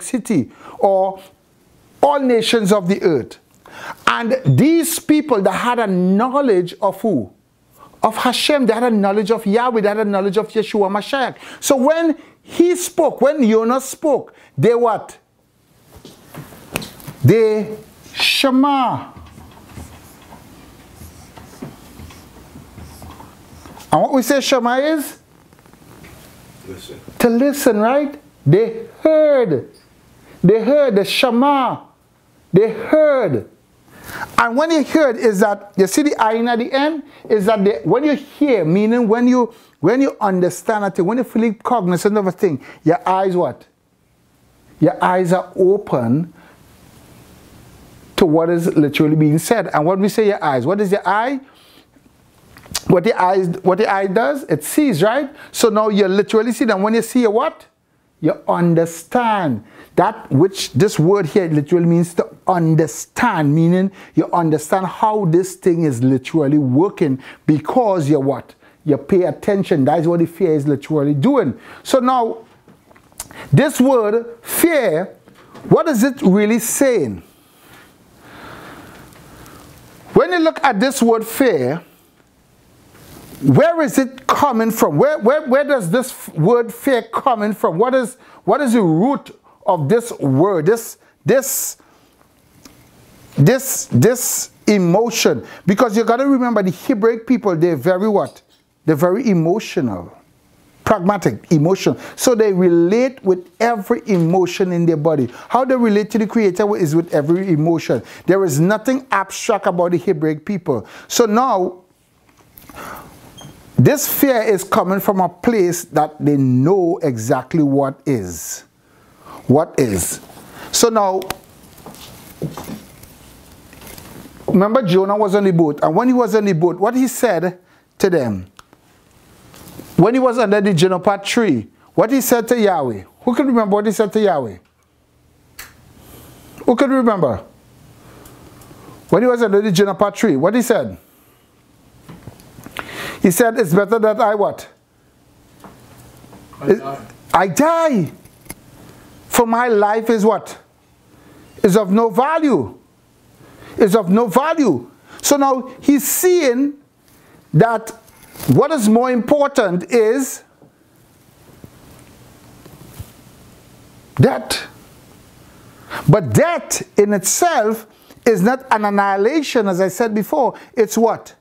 city, or all nations of the earth. And these people that had a knowledge of who? Of Hashem. They had a knowledge of Yahweh. They had a knowledge of Yeshua Mashiach. So when he spoke, when Jonah spoke, they what? They Shema. And what we say Shema is? Listen. To listen, right? They heard. They heard the Shema. They heard. And when you heard is that, you see the ayin at the end? Is that when you hear, meaning when you understand a thing, when you feel cognizant of a thing, your eyes what? Your eyes are open to what is literally being said. And when we say your eyes, what is your eye? What the eye does, it sees, right? So now you literally see that when you see what? You understand. That which this word here literally means to understand, meaning you understand how this thing is literally working because you what? You pay attention. That's what the fear is literally doing. So now, this word, fear, what is it really saying? When you look at this word fear, where is it coming from? Where does this word fear coming from? What is the root of this word? This emotion. Because you got to remember the Hebraic people, they're very what? They're very emotional. Pragmatic, emotional. So they relate with every emotion in their body. How they relate to the Creator is with every emotion. There is nothing abstract about the Hebraic people. So now, this fear is coming from a place that they know exactly what is. What is. So now, remember Jonah was on the boat. And when he was on the boat, what he said to them? When he was under the juniper tree, what he said to Yahweh? Who can remember what he said to Yahweh? Who can remember? When he was under the juniper tree, what he said? He said, it's better that I what? I die. For my life is what? Is of no value. Is of no value. So now he's seeing that what is more important is death. But death in itself is not an annihilation, as I said before. It's what?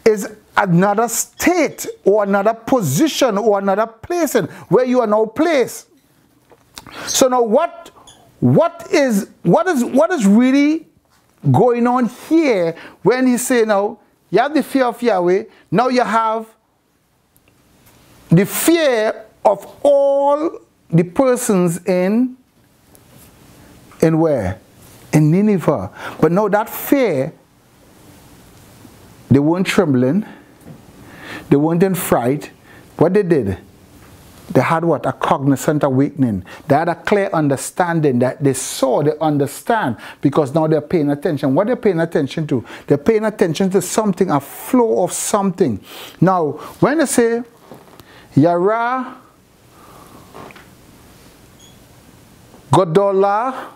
Is another state or another position or another place in where you are now placed. So now what is really going on here when he say now you have the fear of Yahweh, now you have the fear of all the persons in where? In Nineveh. But now that fear, they weren't trembling. They weren't in fright. What they did? They had what? A cognizant awakening. They had a clear understanding that they saw, they understand, because now they're paying attention. What they're paying attention to? They're paying attention to something, a flow of something. Now, when they say, Yara Godola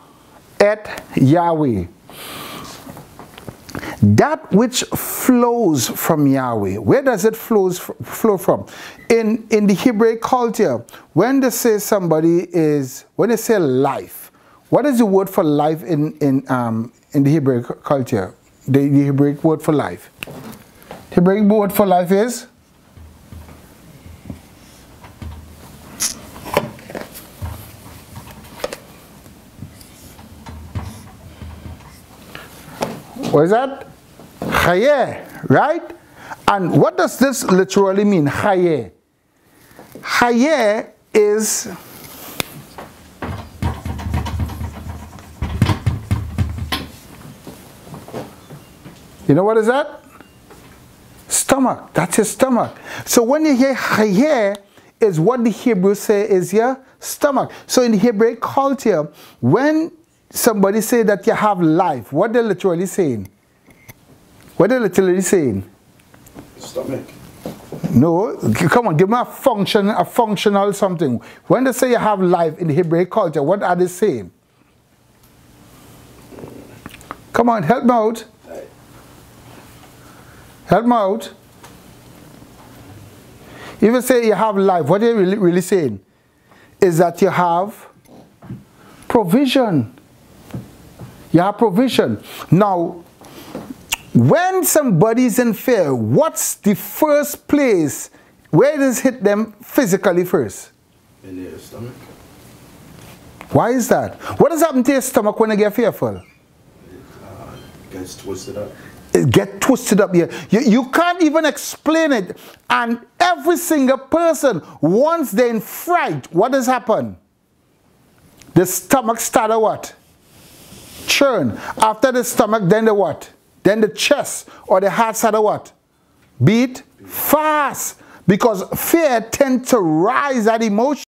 et Yahweh, that which flows from Yahweh, where does it flow from? In the Hebraic culture, when they say somebody is, when they say life, what is the word for life in the Hebraic culture? The Hebraic word for life. The Hebraic word for life is? What is that? Chayeh, right? And what does this literally mean? Chayeh. Chayeh is you know what is that? Stomach. That's your stomach. So when you hear chayeh, is what the Hebrews say is your stomach. So in the Hebraic culture, when somebody say that you have life, what they're literally saying? What they're literally saying? Stomach. No, come on, give me a functional something. When they say you have life in the Hebraic culture, what are they saying? Come on, help me out. Help me out. If you say you have life, what are you really saying? Is that you have provision. You have provision. Now, when somebody's in fear, what's the first place where does it hit them physically first? In their stomach. Why is that? What does happen to your stomach when you get fearful? It gets twisted up. It gets twisted up here. You can't even explain it. And every single person, once they're in fright, what has happened? The stomach started what? Churn. After the stomach, then the what? Then the chest or the heart started what? Beat fast. Because fear tends to rise that emotion.